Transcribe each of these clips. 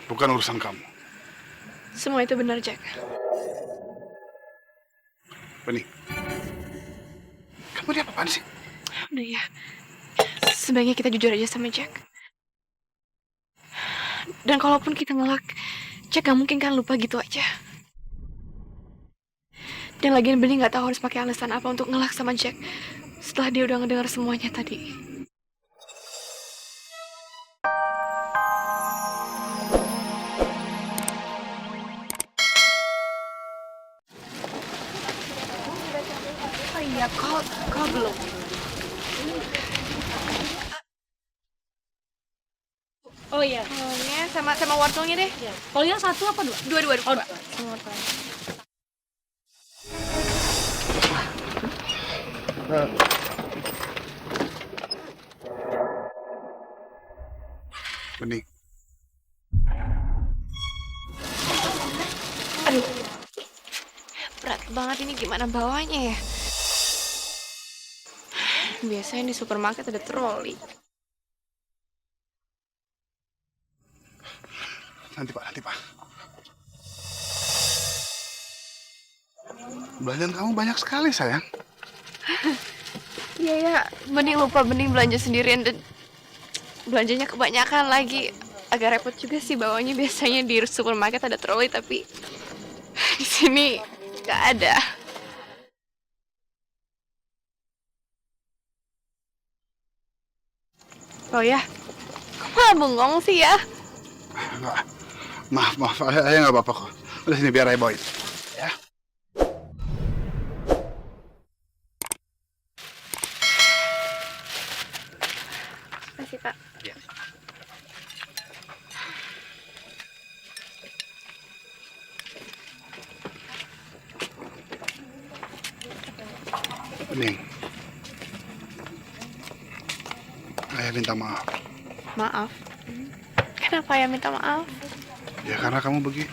bukan urusan kamu. Semua itu benar, Jack. Bening, kamu ini apaan sih? Udah ya. Sebaiknya kita jujur aja sama Jack. Dan kalaupun kita ngelak, Jack gak mungkin kan lupa gitu aja. Dan lagian Bening gak tahu harus pakai alasan apa untuk ngelak sama Jack setelah dia udah ngedengar semuanya tadi. Oh iya, kau belum. Oh iya. Kolnya sama wortelnya deh. Kalau yang satu apa dua? Dua. Oh, sama wortel. Bening, Aduh, berat banget ini, gimana bawanya ya? Biasanya di supermarket ada troli. nanti Pak. Belanjaan kamu banyak sekali, sayang. Iya ya, Bening lupa Bening belanja sendirian dan belanjanya kebanyakan lagi. Agak repot juga sih bawanya, biasanya di supermarket ada troli tapi di sini nggak ada. Oh ya, kok malah bengong sih ya? Enggak. Maaf. Ayah nggak apa-apa kok. Udah sini biar ayah bawain. Ya. Masih Pak. Bening. Ayah minta maaf. Maaf. Kenapa ya minta maaf? Ya karena kamu begini.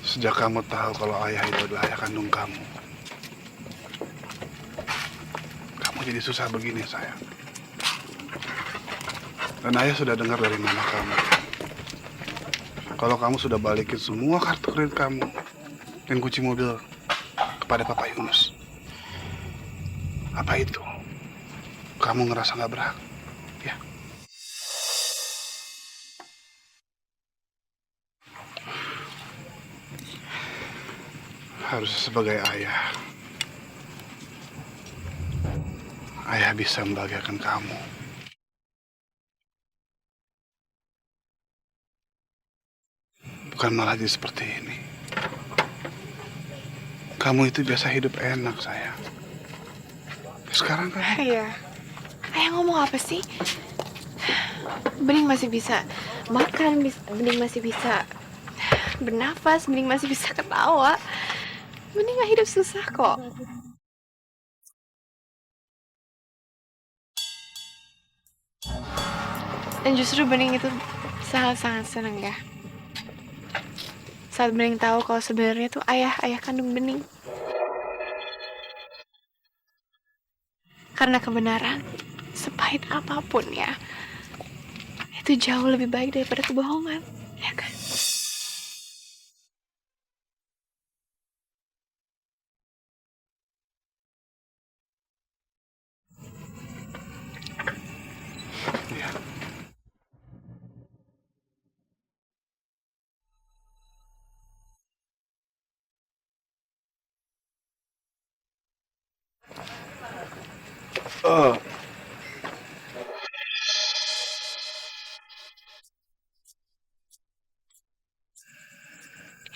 Sejak kamu tahu kalau ayah itu adalah ayah kandung kamu, kamu jadi susah begini, sayang. Dan ayah sudah dengar dari mama kamu kalau kamu sudah balikin semua kartu kredit kamu dan kunci mobil kepada Papa Yunus. Apa itu? Kamu ngerasa nggak berhak? Ya. Harus sebagai ayah, ayah bisa membahagiakan kamu. Bukan malah jadi seperti ini. Kamu itu biasa hidup enak, sayang. Sekarang kan? Iya. Ayah ngomong apa sih? Bening masih bisa makan, Bening masih bisa bernafas, Bening masih bisa ketawa. Bening gak hidup susah kok. Dan justru Bening itu sangat-sangat seneng ya. Saat Bening tahu kalau sebenarnya tuh ayah kandung Bening. Karena kebenaran, sepahit apapun ya, itu jauh lebih baik daripada kebohongan, ya kan? Iya. Oh,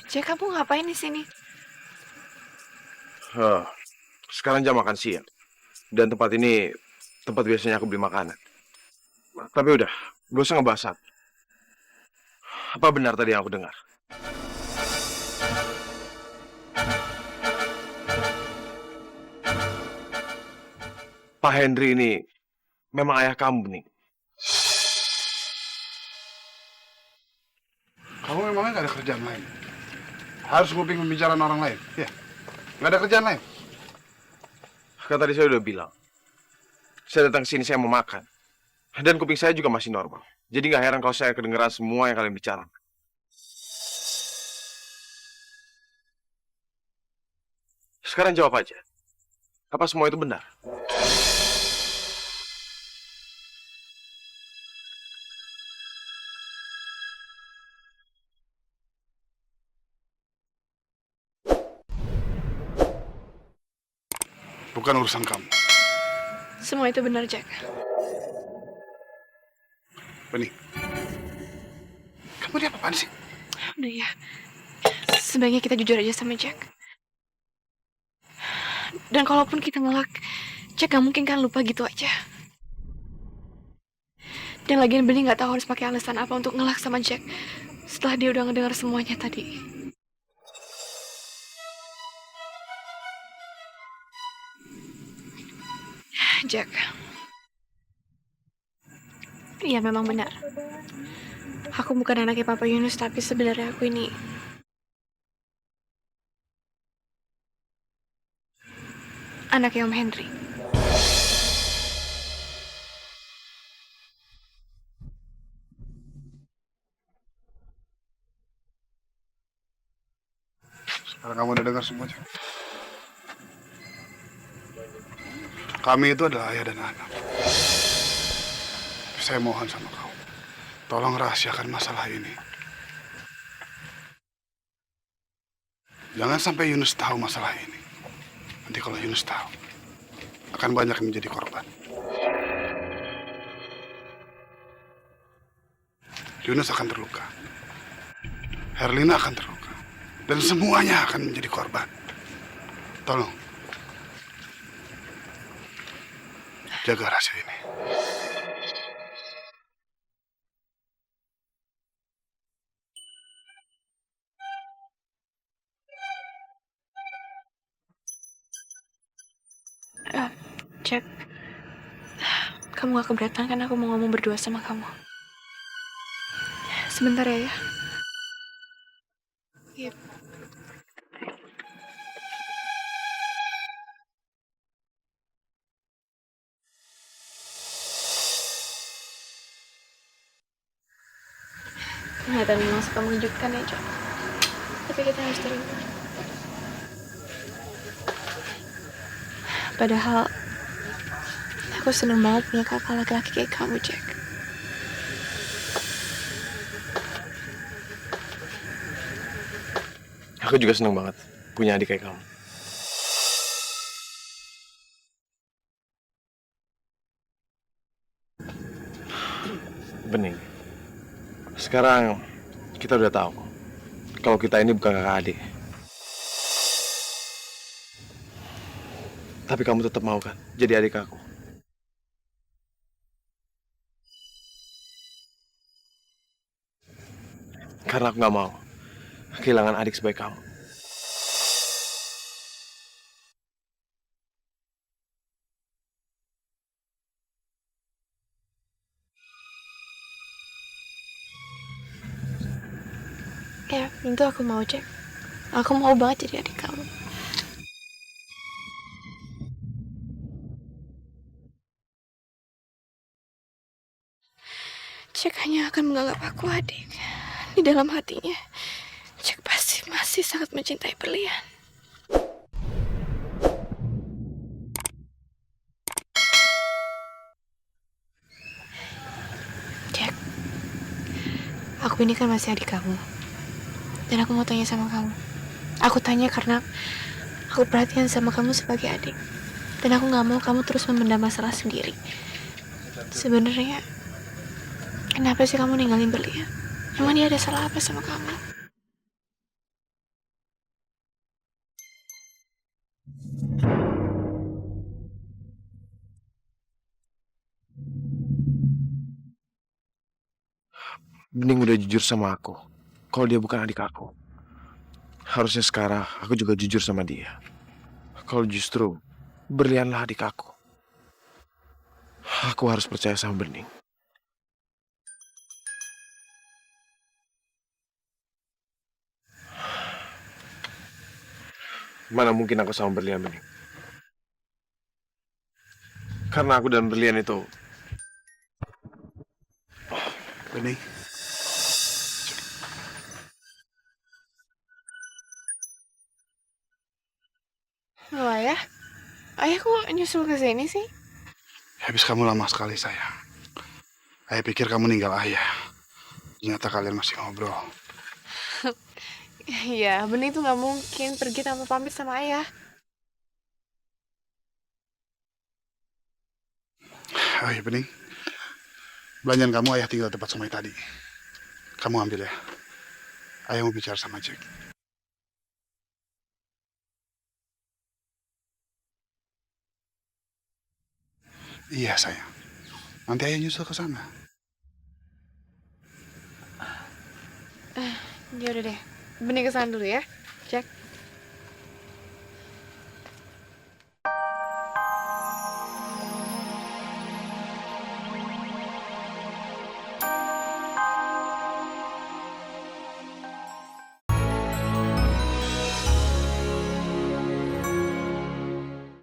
Jack, kamu ngapain di sini? Sekarang jam makan siang. Dan tempat ini tempat biasanya aku beli makanan. Tapi udah, gak usah ngebahas Sat. Apa benar tadi yang aku dengar? Pak Henry ini memang ayah kamu nih. kamu memangnya nggak ada kerjaan lain? Harus nguping pembicaraan orang lain? Ya, nggak ada kerjaan lain? Kan tadi saya udah bilang. Saya datang ke sini saya mau makan. Dan kuping saya juga masih normal. Jadi nggak heran kalau saya kedengeran semua yang kalian bicara. Sekarang jawab aja. Apa semua itu benar? Bukan urusan kamu. Semua itu benar, Jack. Bening. Kamu ini apaan sih? Udah ya. Sebaiknya kita jujur aja sama Jack. Dan kalaupun kita ngelak, Jack gak mungkin kan lupa gitu aja. Dan lagian Bening gak tahu harus pakai alasan apa untuk ngelak sama Jack setelah dia udah ngedengar semuanya tadi. Jack. Iya memang benar. Aku bukan anaknya Papa Yunus, tapi sebenarnya aku ini anaknya Om Henry. Sekarang kamu udah dengar semuanya. Kami itu adalah ayah dan anak. Saya mohon sama kau, tolong rahasiakan masalah ini. Jangan sampai Yunus tahu masalah ini. Nanti kalau Yunus tahu, akan banyak yang menjadi korban. Yunus akan terluka. Herlina akan terluka. Dan semuanya akan menjadi korban. Tolong. Jaga rahasia ini. Jack, kamu gak keberatan kan aku mau ngomong berdua sama kamu? Sebentar ya. Iya. Kelihatan memang suka mengejutkan ya, Jack. Tapi kita harus terima. Padahal aku seneng banget punya kakak laki-laki kayak kamu, Jack. Aku juga seneng banget punya adik kayak kamu. Bening. Sekarang kita udah tahu kalau kita ini bukan kakak adik. Tapi kamu tetap mau kan jadi adik aku? Karena aku gak mau kehilangan adik sebaik kamu. Ya, tentu aku mau, Jack. Aku mau banget jadi adik kamu. Jack hanya akan menganggap aku adik. Di dalam hatinya, Jack pasti masih sangat mencintai Berlian. Jack, aku ini kan masih adik kamu. Dan aku mau tanya sama kamu. Aku tanya karena aku perhatian sama kamu sebagai adik. Dan aku gak mau kamu terus memendam masalah sendiri. Sebenarnya, kenapa sih kamu ninggalin Berlian? Emang dia ada salah apa sama kamu? Bening udah jujur sama aku kalau dia bukan adik aku. Harusnya sekarang aku juga jujur sama dia. Kalau justru Berlianlah adik aku. Aku harus percaya sama Bening. Mana mungkin aku sama Berlian, Bening? Karena aku dan Berlian itu Bening. Loh, Ayah? Ayah kok nyusul ke sini sih? Habis kamu lama sekali sayang. Ayah pikir kamu ninggal ayah. Ternyata kalian masih ngobrol. Iya, Bening tuh nggak mungkin pergi tanpa pamit sama Ayah. Oh iya Bening. Belanjaan kamu ayah tinggal tempat Sumai tadi. Kamu ambil ya. Ayah mau bicara sama Jack. Iya sayang. Nanti ayah nyusul ke sana. Ya udah deh. Bening kesana dulu ya, Jack.